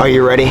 Are you ready?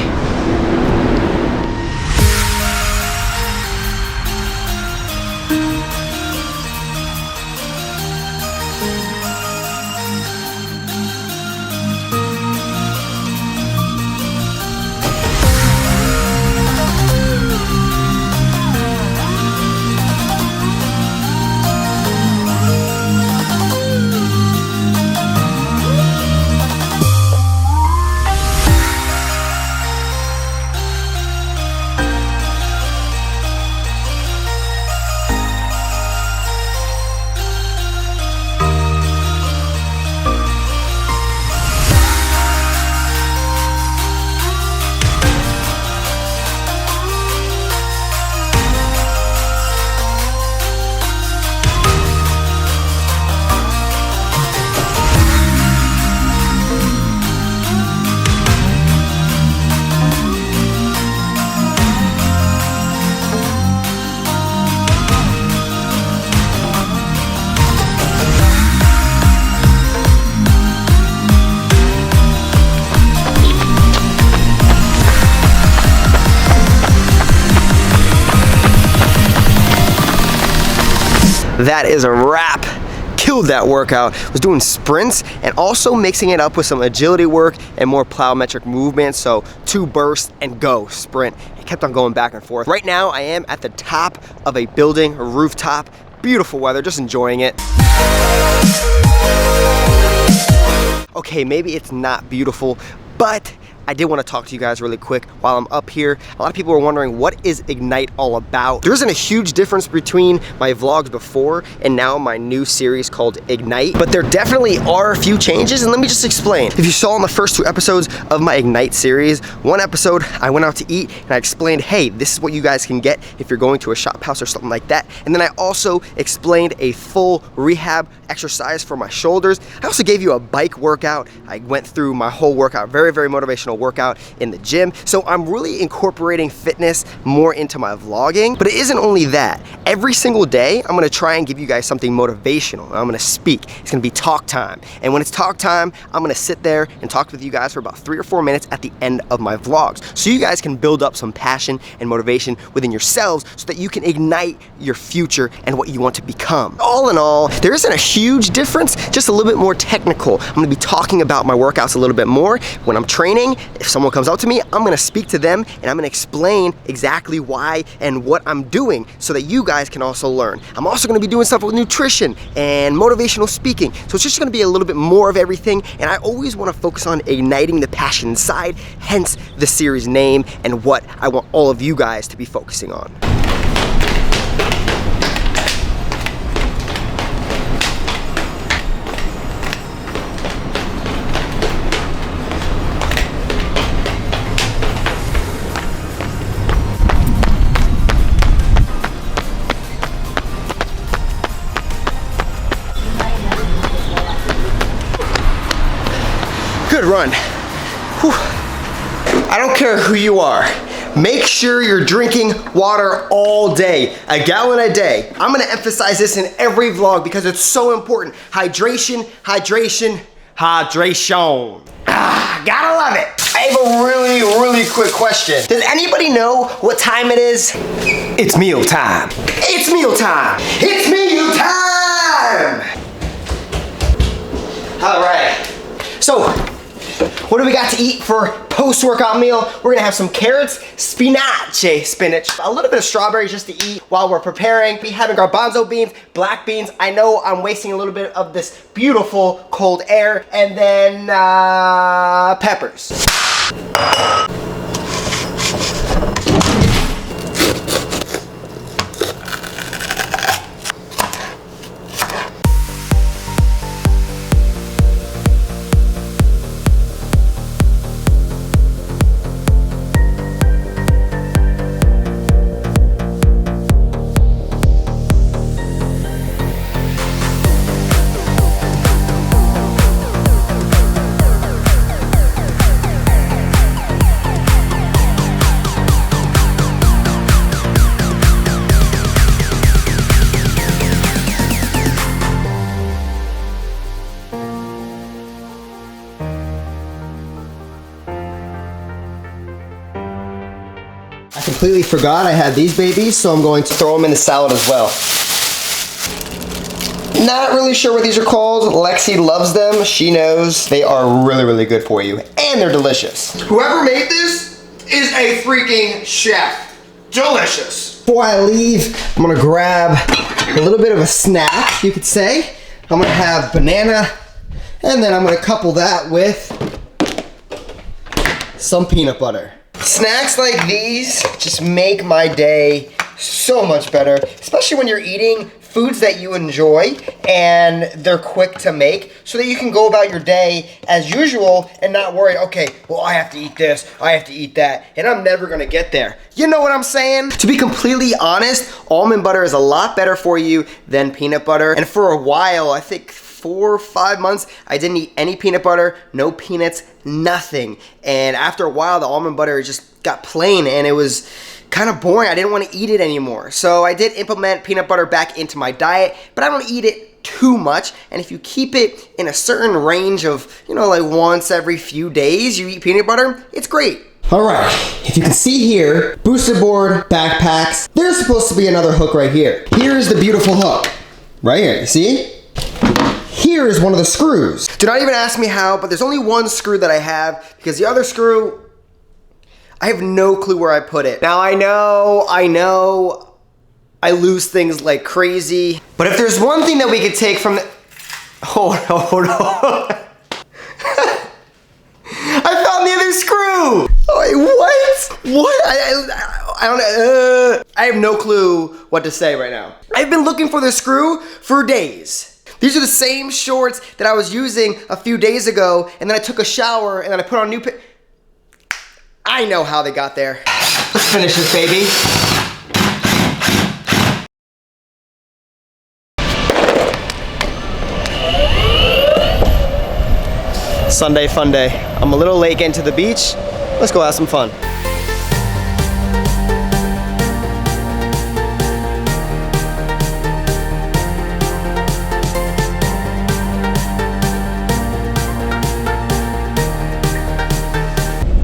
That is a wrap. Killed that workout. Was doing sprints and also mixing it up with some agility work and more plyometric movements. So 2 bursts and go, sprint. It kept on going back and forth. Right now I am at the top of a building, a rooftop. Beautiful weather, just enjoying it. Okay, maybe it's not beautiful, but I did want to talk to you guys really quick while I'm up here. A lot of people are wondering, what is Ignite all about? There isn't a huge difference between my vlogs before and now my new series called Ignite, but there definitely are a few changes, and let me just explain. If you saw in the first 2 episodes of my Ignite series, one episode I went out to eat and I explained, hey, this is what you guys can get if you're going to a shop house or something like that. And then I also explained a full rehab exercise for my shoulders. I also gave you a bike workout. I went through my whole workout, very, very motivational workout in the gym. So I'm really incorporating fitness more into my vlogging, but it isn't only that. Every single day, I'm gonna try and give you guys something motivational. I'm gonna speak. It's gonna be talk time. And when it's talk time, I'm gonna sit there and talk with you guys for about 3 or 4 minutes at the end of my vlogs. So you guys can build up some passion and motivation within yourselves so that you can ignite your future and what you want to become. All in all, there isn't a huge difference, just a little bit more technical. I'm gonna be talking about my workouts a little bit more. When I'm training, if someone comes up to me, I'm gonna speak to them and I'm gonna explain exactly why and what I'm doing so that you guys can also learn. I'm also gonna be doing stuff with nutrition and motivational speaking. So it's just gonna be a little bit more of everything, and I always wanna focus on igniting the passion inside, hence the series name and what I want all of you guys to be focusing on. Good run. Whew. I don't care who you are. Make sure you're drinking water all day, a gallon a day. I'm gonna emphasize this in every vlog because it's so important. Hydration, hydration, hydration. Gotta love it. I have a really quick question. Does anybody know what time it is? It's meal time. It's meal time. It's meal time. All right. So, what do we got to eat for post-workout meal? We're gonna have some carrots, spinach, a little bit of strawberries just to eat while we're preparing. Be having garbanzo beans, black beans. I know I'm wasting a little bit of this beautiful cold air, and then peppers. I completely forgot I had these babies, so I'm going to throw them in the salad as well. Not really sure what these are called. Lexi loves them. She knows they are really, really good for you. And they're delicious. Whoever made this is a freaking chef. Delicious. Before I leave, I'm gonna grab a little bit of a snack, you could say. I'm gonna have banana, and then I'm gonna couple that with some peanut butter. Snacks like these just make my day so much better, especially when you're eating foods that you enjoy and they're quick to make, so that you can go about your day as usual and not worry, okay, well, I have to eat this, I have to eat that, and I'm never gonna get there. You know what I'm saying? To be completely honest, almond butter is a lot better for you than peanut butter. And for a while, I think 4 or 5 months, I didn't eat any peanut butter, no peanuts, nothing. And after a while, the almond butter just got plain and it was kind of boring. I didn't want to eat it anymore. So I did implement peanut butter back into my diet, but I don't eat it too much. And if you keep it in a certain range of, you know, like once every few days you eat peanut butter, it's great. All right, if you can see here, booster board, backpacks, there's supposed to be another hook right here. Here's the beautiful hook, right here, you see? Here is one of the screws. Do not even ask me how, but there's only one screw that I have because the other screw, I have no clue where I put it. Now I know, I lose things like crazy, but if there's one thing that we could take from the, hold on. I found the other screw. Wait, what? What? I don't know. I have no clue what to say right now. I've been looking for the screw for days. These are the same shorts that I was using a few days ago, and then I took a shower, and then I put on new I know how they got there. Let's finish this, baby. Sunday fun day. I'm a little late getting to the beach. Let's go have some fun.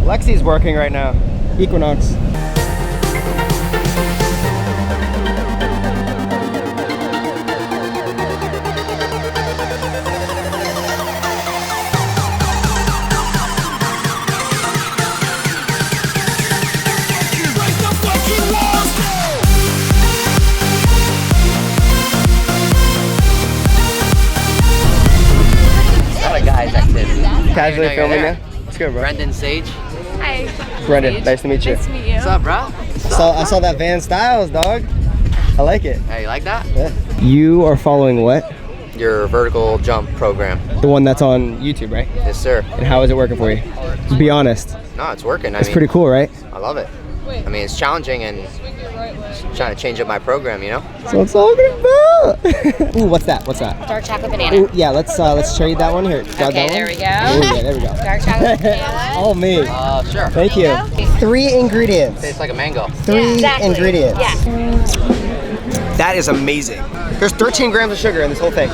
Lexi's working right now. Equinox. Not a guy's activity. Casually filming now? What's good, bro? Brendan Sage. Hi. Brendan, Sage. nice to meet you. Nice to meet you. What's up, bro? I saw that Van Styles, dog. I like it. Hey, you like that? Yeah. You are following what? Your vertical jump program. The one that's on YouTube, right? Yes, sir. And how is it working for you? Be honest. No, it's working. It's pretty cool, right? I love it. I mean, it's challenging and trying to change up my program, you know? So it's all about. Ooh, what's that? What's that? Dark chocolate banana. Ooh, yeah, let's trade that one here. Grab Okay, that there one. we go. Ooh, yeah, there we go. Dark chocolate banana. All me. Sure. Thank you. 3 ingredients. Tastes like a mango. 3 Exactly. ingredients. Yeah. That is amazing. There's 13 grams of sugar in this whole thing.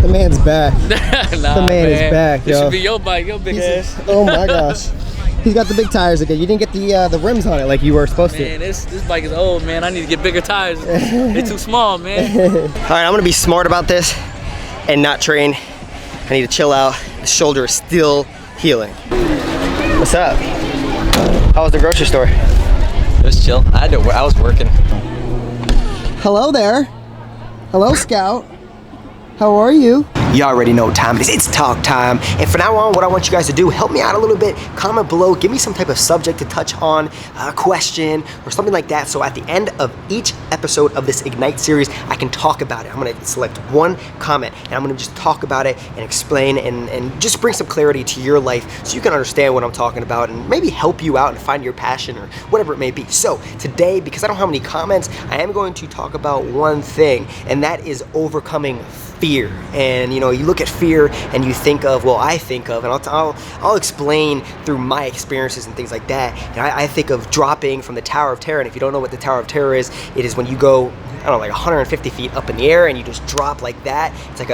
The man's back. Nah, The man is back, This yo. should be your bike, your big ass. Oh my gosh. He's got the big tires again. You didn't get the rims on it like you were supposed Man, this bike is old, man. I need to get bigger tires. They're too small, man. to. All right, I'm gonna be smart about this and not train. I need to chill out. The shoulder is still healing. What's up? How was the grocery store? It was chill. I was working. Hello there. Hello, Scout. How are you? You already know what time it is. It's talk time. And from now on, what I want you guys to do, help me out a little bit. Comment below. Give me some type of subject to touch on, a question, or something like that. So at the end of each episode of this Ignite series, I can talk about it. I'm going to select one comment, and I'm going to just talk about it and explain and just bring some clarity to your life so you can understand what I'm talking about and maybe help you out and find your passion or whatever it may be. So today, because I don't have any comments, I am going to talk about one thing, and that is overcoming fear. And you know, you look at fear and you think of, well, I think of, and I'll explain through my experiences and things like that. And I think of dropping from the Tower of Terror. And if you don't know what the Tower of Terror is, it is when you go, I don't know, like 150 feet up in the air and you just drop like that. It's like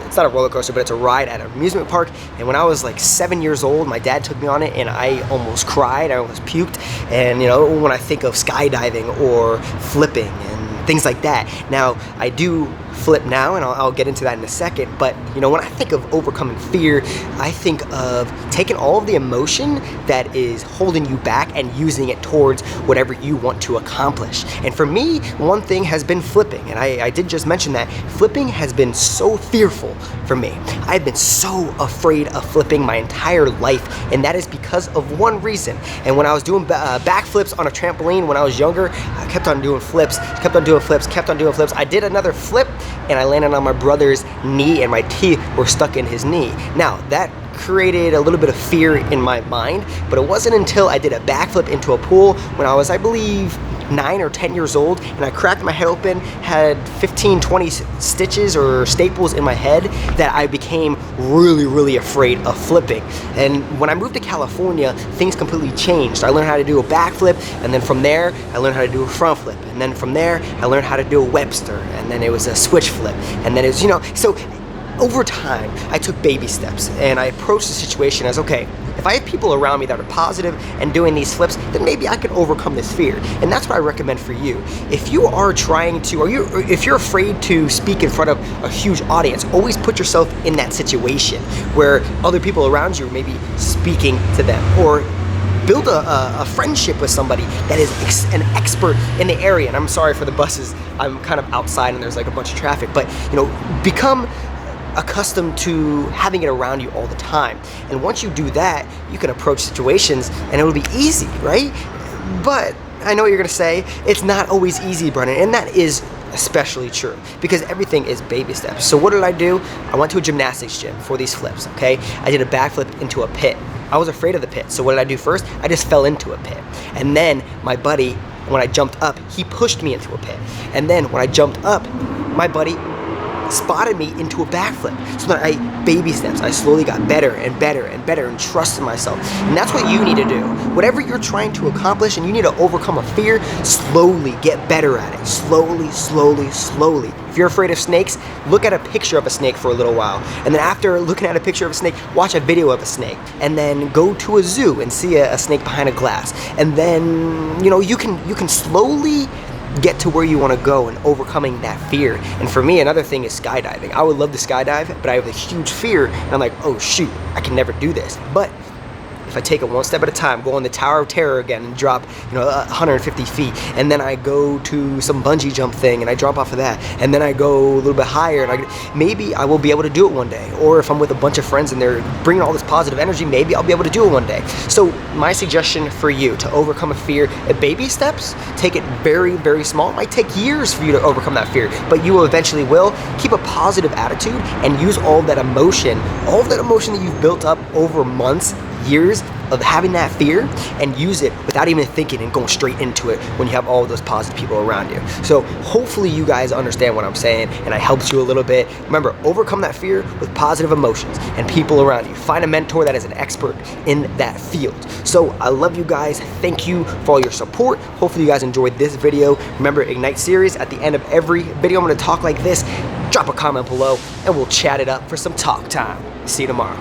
it's not a roller coaster, but it's a ride at an amusement park. And when I was like 7 years old, my dad took me on it and I almost cried, I almost puked. And you know, when I think of skydiving or flipping and things like that. Now, I do flip now, and I'll get into that in a second, but you know, when I think of overcoming fear, I think of taking all of the emotion that is holding you back and using it towards whatever you want to accomplish. And for me, one thing has been flipping, and I did just mention that flipping has been so fearful for me. I've been so afraid of flipping my entire life, and that is because of one reason. And when I was doing backflips on a trampoline when I was younger, I kept on doing flips, kept on doing flips, kept on doing flips. I did another flip and I landed on my brother's knee and my teeth were stuck in his knee. Now, that created a little bit of fear in my mind, but it wasn't until I did a backflip into a pool when I was, I believe, 9 or 10 years old, and I cracked my head open, had 15, 20 stitches or staples in my head, that I became really, really afraid of flipping. And when I moved to California, things completely changed. I learned how to do a backflip, and then from there, I learned how to do a front flip. And then from there, I learned how to do a Webster, and then it was a switch flip. And then it was, you know, so over time, I took baby steps, and I approached the situation as, okay, if I have people around me that are positive and doing these flips, then maybe I can overcome this fear. And that's what I recommend for you. If you are trying to, or if you're afraid to speak in front of a huge audience, always put yourself in that situation where other people around you may be speaking to them, or build a friendship with somebody that is an expert in the area. And I'm sorry for the buses. I'm kind of outside and there's like a bunch of traffic, but you know, become accustomed to having it around you all the time. And once you do that, you can approach situations and it will be easy, right? But I know what you're gonna say, it's not always easy, Brendan, and that is especially true because everything is baby steps. So what did I do? I went to a gymnastics gym for these flips, okay? I did a backflip into a pit. I was afraid of the pit, so what did I do first? I just fell into a pit. And then my buddy, when I jumped up, he pushed me into a pit. And then when I jumped up, my buddy spotted me into a backflip. So then I baby steps. I slowly got better and better and better and trusted myself. And that's what you need to do. Whatever you're trying to accomplish and you need to overcome a fear, slowly get better at it. Slowly, slowly, slowly. If you're afraid of snakes, look at a picture of a snake for a little while. And then after looking at a picture of a snake, watch a video of a snake. And then go to a zoo and see a snake behind a glass. And then, you know, you can slowly get to where you want to go and overcoming that fear. And for me, another thing is skydiving. I would love to skydive, but I have a huge fear, and I'm like, oh shoot, I can never do this. But if I take it one step at a time, go on the Tower of Terror again and drop, you know, 150 feet, and then I go to some bungee jump thing and I drop off of that, and then I go a little bit higher, and maybe I will be able to do it one day. Or if I'm with a bunch of friends and they're bringing all this positive energy, maybe I'll be able to do it one day. So my suggestion for you to overcome a fear, baby steps, take it very, very small. It might take years for you to overcome that fear, but you will eventually will. Keep a positive attitude and use all that emotion that you've built up over months, years of having that fear, and use it without even thinking and going straight into it when you have all of those positive people around you. So hopefully you guys understand what I'm saying and I helped you a little bit. Remember, overcome that fear with positive emotions and people around you. Find a mentor that is an expert in that field. So I love you guys. Thank you for all your support. Hopefully you guys enjoyed this video. Remember, Ignite series, at the end of every video I'm going to talk like this. Drop a comment below and we'll chat it up for some talk time. See you tomorrow.